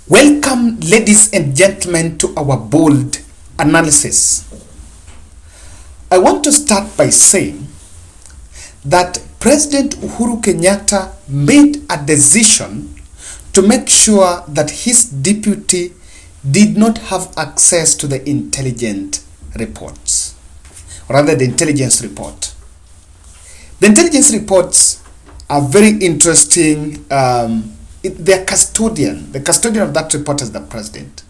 Welcome, ladies and gentlemen, to our bold analysis. I want to start by saying that President Uhuru Kenyatta made a decision to make sure that his deputy did not have access to the intelligence reports, or rather the intelligence report. The intelligence reports are very interesting. The custodian of that report is the president.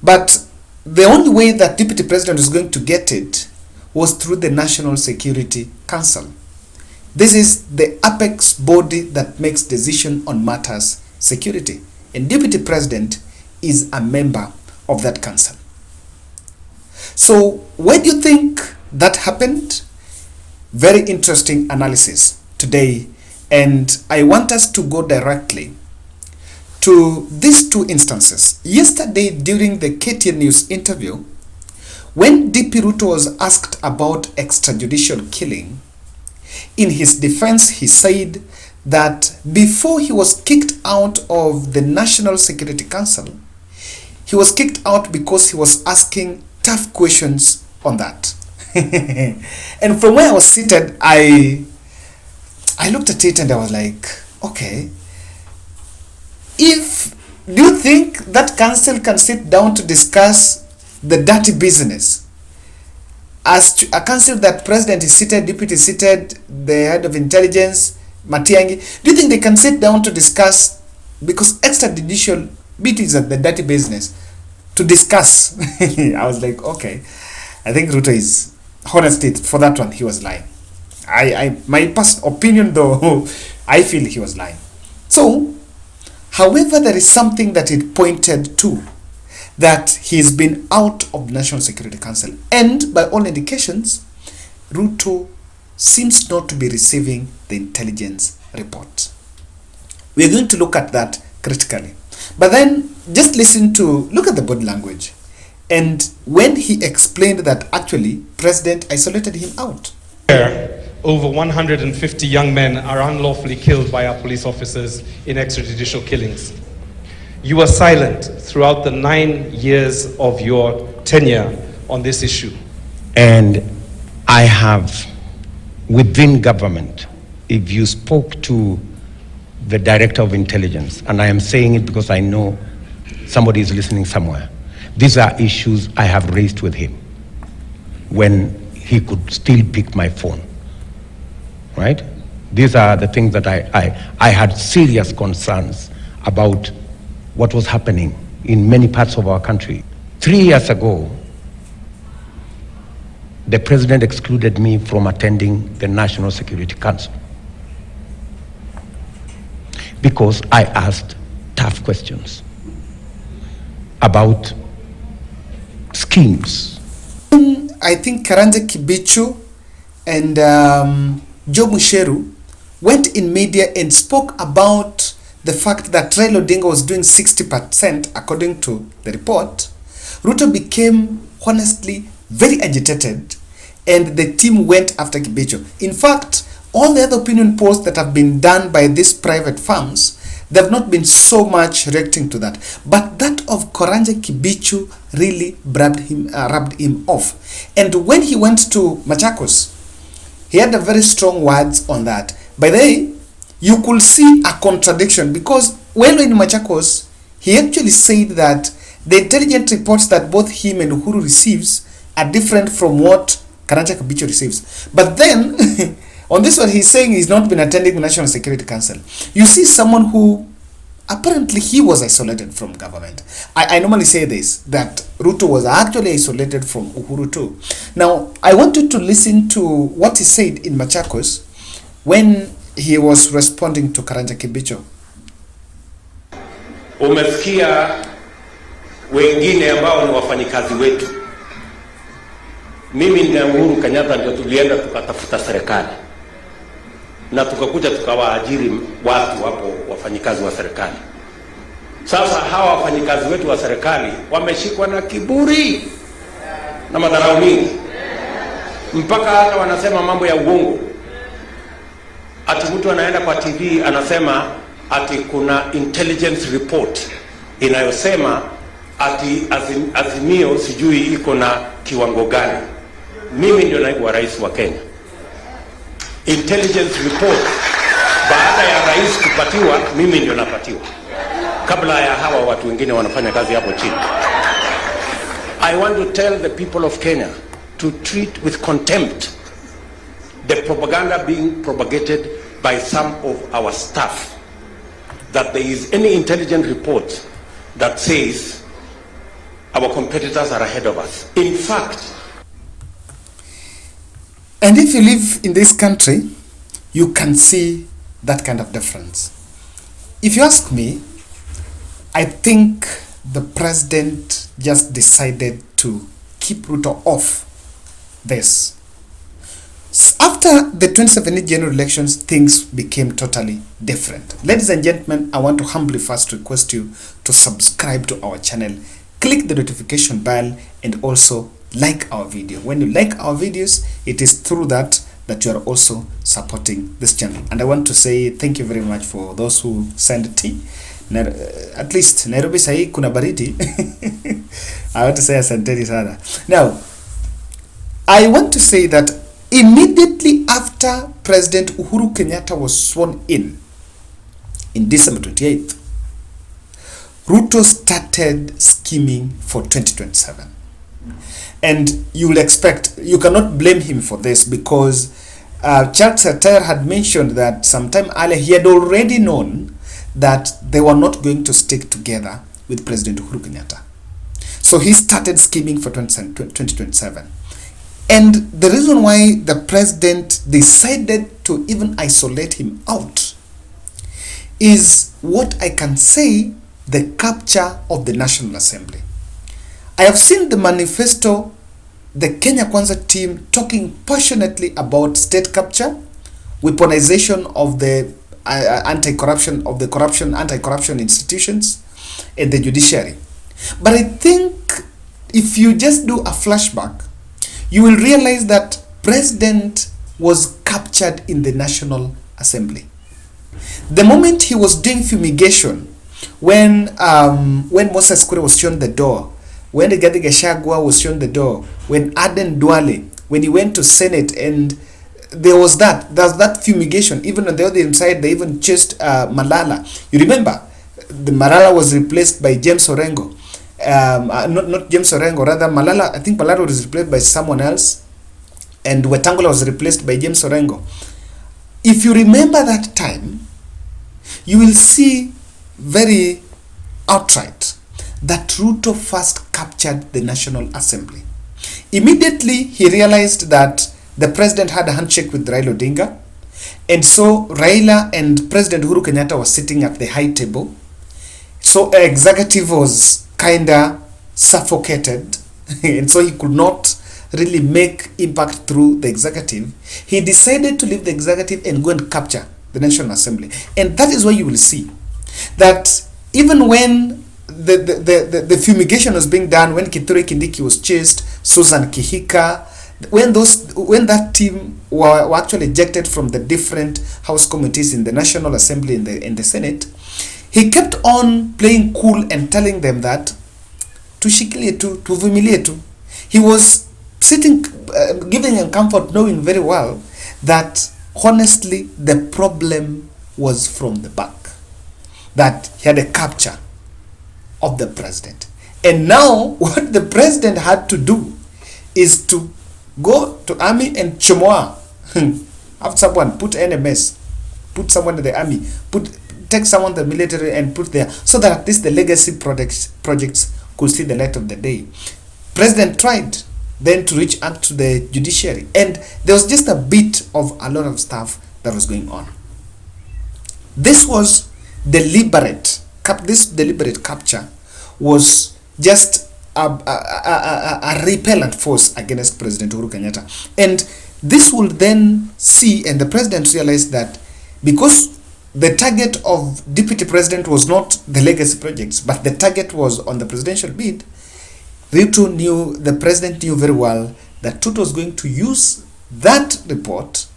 But the only way that deputy president is going to get it was through the National Security Council. This is the apex body that makes decision on matters security. And deputy president is a member of that council. So why do you think that happened? Very interesting analysis today. And I want us to go directly to these two instances. Yesterday, during the KTN News interview, when DP Ruto was asked about extrajudicial killing, in his defense, he said that before he was kicked out of the National Security Council, he was kicked out because he was asking tough questions on that. And from where I was seated, I looked at it and I was like, okay, do you think that council can sit down to discuss the dirty business? As a council that president is seated, deputy is seated, the head of intelligence, Matiang'i, do you think they can sit down to discuss, because extrajudicial is at the dirty business, to discuss? I was like, okay, I think Ruto is, honestly, for that one, he was lying. My personal opinion though, I feel he was lying. So, however, there is something that it pointed to, that he's been out of the National Security Council, and by all indications, Ruto seems not to be receiving the intelligence report. We're going to look at that critically. But then, just look at the body language. And when he explained that actually, President isolated him out. Over 150 young men are unlawfully killed by our police officers in extrajudicial killings. You were silent throughout the 9 years of your tenure on this issue. And I have, within government, if you spoke to the Director of Intelligence, and I am saying it because I know somebody is listening somewhere, these are issues I have raised with him when he could still pick my phone. Right? These are the things that I had serious concerns about what was happening in many parts of our country. 3 years ago, the president excluded me from attending the National Security Council because I asked tough questions about schemes. I think Karanja Kibichu and Joe Musheru went in media and spoke about the fact that Raila Odinga was doing 60% according to the report. Ruto became honestly very agitated and the team went after Kibichu. In fact, all the other opinion polls that have been done by these private firms, they have not been so much reacting to that. But that of Karanja Kibichu really rubbed him off. And when he went to Machakos, he had a very strong words on that. By the way, you could see a contradiction because when in Machakos, he actually said that the intelligence reports that both him and Uhuru receives are different from what Karanja Kibichu receives. But then, on this one, he's saying he's not been attending the National Security Council. You see someone who apparently he was isolated from government. I normally say this, that Ruto was actually isolated from Uhuru too. Now, I want you to listen to what he said in Machakos when he was responding to Karanja Kibichu. Umesikia wengine ambao ni wafanyikazi wetu. Mimi na Uhuru Kenyatta ndio tulienda tukatafuta serikali. Na tukakuja tukawaajiri watu hapo, wafanyikazi wa serikali. Sasa hawa wafanyikazi wetu wa serikali wameshikwa na kiburi na madharau mingi, mpaka hata wanasema mambo ya uongo. Ati mtu anaenda kwa TV anasema ati kuna intelligence report inayosema ati azimio sijui iko na kiwango gani. Mimi ndio naibu wa rais wa Kenya. Intelligence report baada ya rais kupatiwa, mimi ndio napatiwa, kabla ya hawa watu wengine wanafanya kazi hapo chini. I want to tell the people of Kenya to treat with contempt the propaganda being propagated by some of our staff, that there is any intelligence report that says our competitors are ahead of us. In fact, and if you live in this country, you can see that kind of difference. If you ask me, I think the president just decided to keep Ruto off this. After the 2017 general elections, things became totally different. Ladies and gentlemen, I want to humbly first request you to subscribe to our channel, click the notification bell, and also like our video. When you like our videos, it is through that you are also supporting this channel. And I want to say thank you very much for those who send tea. At least Nairobi sahi kuna baridi. I want to say asanteni sana. Now, I want to say that immediately after President Uhuru Kenyatta was sworn in December 28th, Ruto started scheming for 2027. And you will expect, you cannot blame him for this, because Charles Satire had mentioned that sometime earlier he had already known that they were not going to stick together with President Uhuru Kenyatta. So he started scheming for 2027. And the reason why the president decided to even isolate him out is what I can say, the capture of the National Assembly. I have seen the manifesto, the Kenya Kwanza team talking passionately about state capture, weaponization of the anti-corruption institutions, and the judiciary. But I think if you just do a flashback, you will realize that president was captured in the National Assembly. The moment he was doing fumigation, when Moses Kure was shown the door, when Rigathi Gachagua was shown the door, when Aden Duale, when he went to Senate, and there's that fumigation. Even on the other side, they even chased Malala. You remember, the Malala was replaced by James Orengo. Not James Orengo, rather Malala. I think Malala was replaced by someone else, and Wetangula was replaced by James Orengo. If you remember that time, you will see very outright that Ruto first captured the National Assembly. Immediately, he realized that the president had a handshake with Raila Odinga, and so Raila and President Uhuru Kenyatta were sitting at the high table. So executive was kinda suffocated, and so he could not really make impact through the executive. He decided to leave the executive and go and capture the National Assembly. And that is why you will see that even when the fumigation was being done, when Kithure Kindiki was chased, Susan Kihika, when that team were actually ejected from the different house committees in the National Assembly and in the Senate, he kept on playing cool and telling them that tushikilie tu, tuvumilie tu. He was sitting, giving them comfort, knowing very well that honestly the problem was from the back, that he had a capture of the president. And now what the president had to do is to go to army and chomoa, have someone, put NMS, put someone in the army, take someone in the military and put there, so that at least the legacy projects could see the light of the day. President tried then to reach out to the judiciary, and there was just a bit of a lot of stuff that was going on. This was deliberate. This deliberate capture was just a repellent force against President Uhuru Kenyatta. And this will then see, and the president realized that because the target of deputy president was not the legacy projects, but the target was on the presidential bid, the president knew very well that Ruto was going to use that report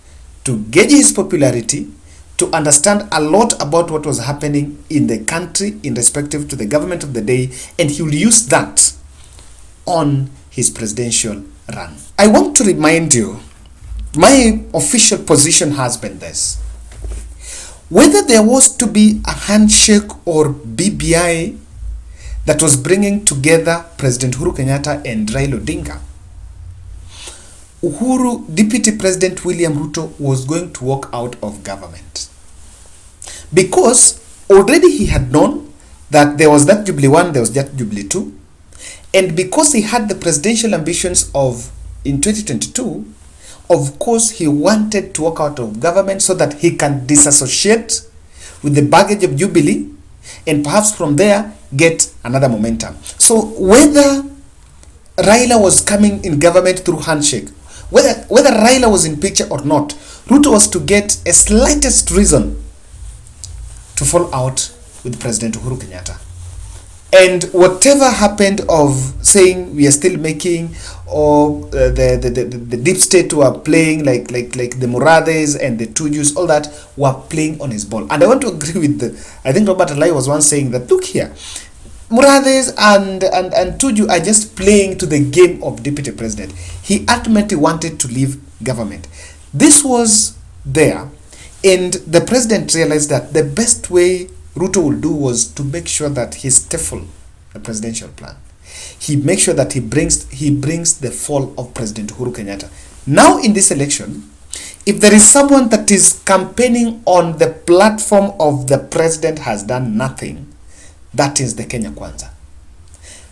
to gauge his popularity, to understand a lot about what was happening in the country in respective to the government of the day, and he will use that on his presidential run. I want to remind you, my official position has been this. Whether there was to be a handshake or BBI that was bringing together President Uhuru Kenyatta and Raila Odinga, Deputy President William Ruto was going to walk out of government. Because already he had known that there was that Jubilee 1, there was that Jubilee 2, and because he had the presidential ambitions of in 2022, of course he wanted to walk out of government so that he can disassociate with the baggage of Jubilee and perhaps from there get another momentum. So whether Raila was coming in government through handshake, whether Raila was in picture or not, Ruto was to get a slightest reason to fall out with President Uhuru Kenyatta. And whatever happened of saying we are still making, or the deep state were playing like the Murades and the Tujus, all that were playing on his ball. And I want to agree with I think Robert Alai was once saying that, look here, Murades and Tuju are just playing to the game of deputy president. He ultimately wanted to leave government. This was there, and the president realized that the best way Ruto will do was to make sure that he stifles the presidential plan. He makes sure that he brings the fall of President Uhuru Kenyatta. Now in this election, if there is someone that is campaigning on the platform of the president has done nothing, that is the Kenya Kwanza.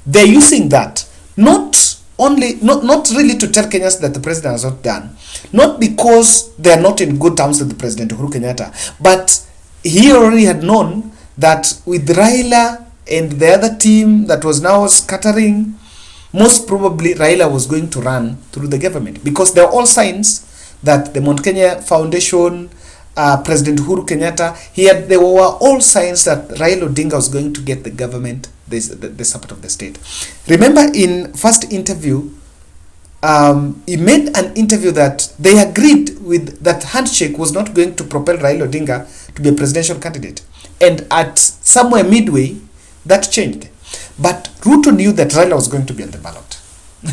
They're using that not really to tell Kenyans that the president has not done, not because they are not in good terms with the President Uhuru Kenyatta, but he already had known that with Raila and the other team that was now scattering, most probably Raila was going to run through the government, because there are all signs that the Mount Kenya Foundation, President Uhuru Kenyatta, there were all signs that Raila Odinga was going to get the government, the support of the state. Remember in first interview, he made an interview that they agreed with that handshake was not going to propel Raila Odinga to be a presidential candidate. And at somewhere midway, that changed. But Ruto knew that Raila was going to be on the ballot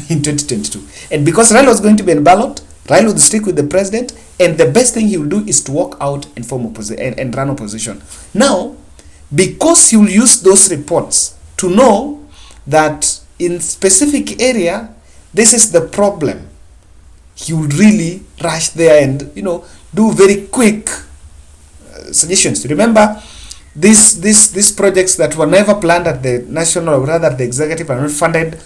in 2022. And because Raila was going to be on the ballot, Raila would stick with the president, and the best thing he will do is to walk out and form and run opposition. Now, because he will use those reports to know that in specific area, this is the problem, he will really rush there and do very quick suggestions. Remember, these projects that were never planned at the national, or rather the executive, are not funded,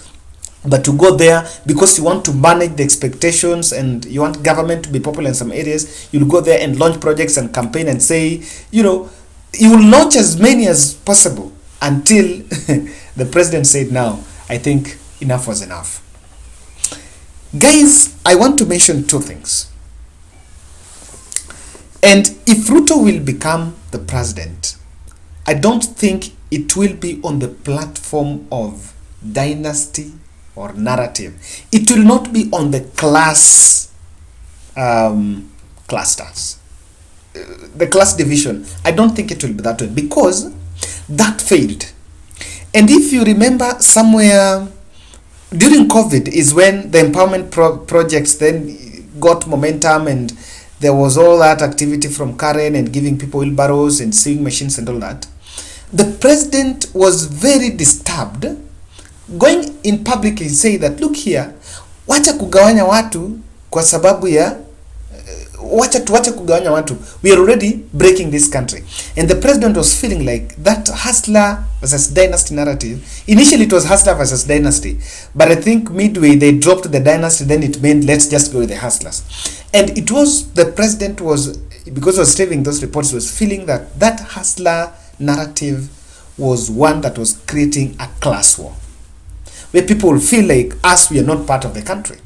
but to go there because you want to manage the expectations and you want government to be popular in some areas, you'll go there and launch projects and campaign and say, you will launch as many as possible until the president said, now, I think enough was enough. Guys, I want to mention two things. And if Ruto will become the president, I don't think it will be on the platform of dynasty or narrative. It will not be on the class clusters, the class division. I don't think it will be that way, because that failed. And if you remember, somewhere during COVID is when the empowerment projects then got momentum, and there was all that activity from Karen and giving people wheelbarrows and sewing machines and all that. The president was very disturbed going in public and say that, look here, wacha kugawanya watu kwa sababu ya wacha kugawanya watu, we are already breaking this country. And the president was feeling like that hustler versus dynasty narrative. Initially it was hustler versus dynasty, but I think midway they dropped the dynasty, then it meant let's just go with the hustlers. And it was, the president was, because he was receiving those reports, was feeling that that hustler narrative was one that was creating a class war, where people will feel like us, we are not part of the country.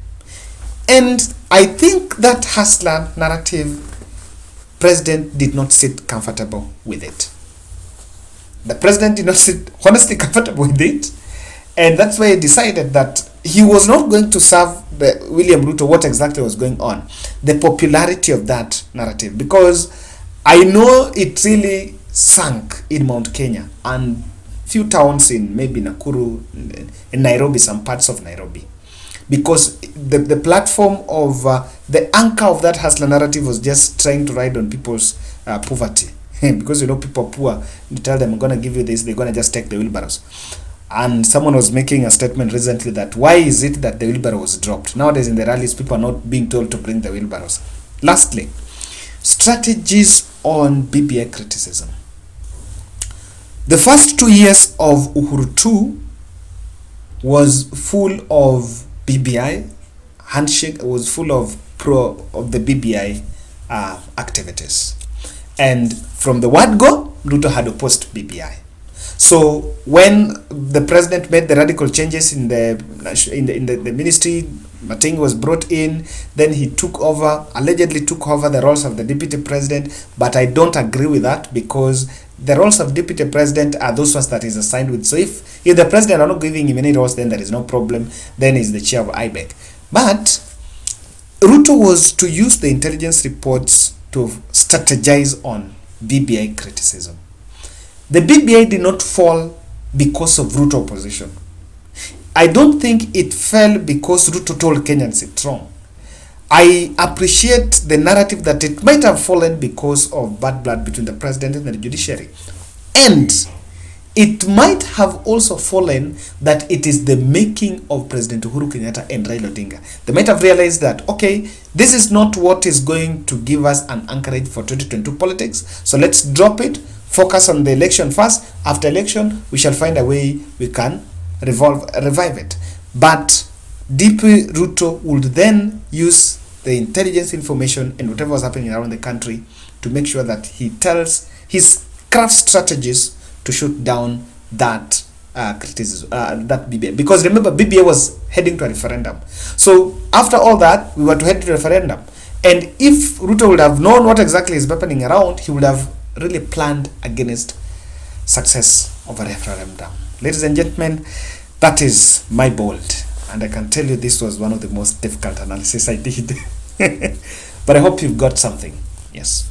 And I think that hustler narrative, president did not sit comfortable with it. The president did not sit honestly comfortable with it, and that's why he decided that he was not going to serve the William Ruto what exactly was going on, the popularity of that narrative, because I know it really sank in Mount Kenya and few towns in maybe Nakuru, in Nairobi, some parts of Nairobi, because the platform of the anchor of that hustler narrative was just trying to ride on people's poverty. Because people are poor, you tell them I'm gonna give you this, they're gonna just take the wheelbarrows. And someone was making a statement recently that why is it that the wheelbarrow was dropped? Nowadays in the rallies, people are not being told to bring the wheelbarrows. Lastly, strategies on BBI criticism. The first 2 years of Uhuru 2 was full of BBI handshake, was full of the BBI activities, and from the word go, Ruto had opposed BBI. So when the president made the radical changes in the ministry, Mating was brought in, then he allegedly took over the roles of the deputy president, but I don't agree with that, because the roles of deputy president are those ones that is assigned with. So if the president are not giving him any roles, then there is no problem, then he's the chair of IBEC. But Ruto was to use the intelligence reports to strategize on BBI criticism. The BBI did not fall because of Ruto opposition. I don't think it fell because Ruto told Kenyans it's wrong. I appreciate the narrative that it might have fallen because of bad blood between the president and the judiciary. And it might have also fallen that it is the making of President Uhuru Kenyatta and Raila Odinga. They might have realized that, okay, this is not what is going to give us an anchorage for 2022 politics, so let's drop it, focus on the election first. After election, we shall find a way we can revive it. But DP Ruto would then use the intelligence information and whatever was happening around the country to make sure that he tells his craft strategies to shoot down that criticism, that BBI. Because remember, BBI was heading to a referendum. So after all that, we were to head to a referendum. And if Ruto would have known what exactly is happening around, he would have really planned against success of a referendum. Ladies and gentlemen, that is my bold. And I can tell you this was one of the most difficult analysis I did. But I hope you've got something. Yes.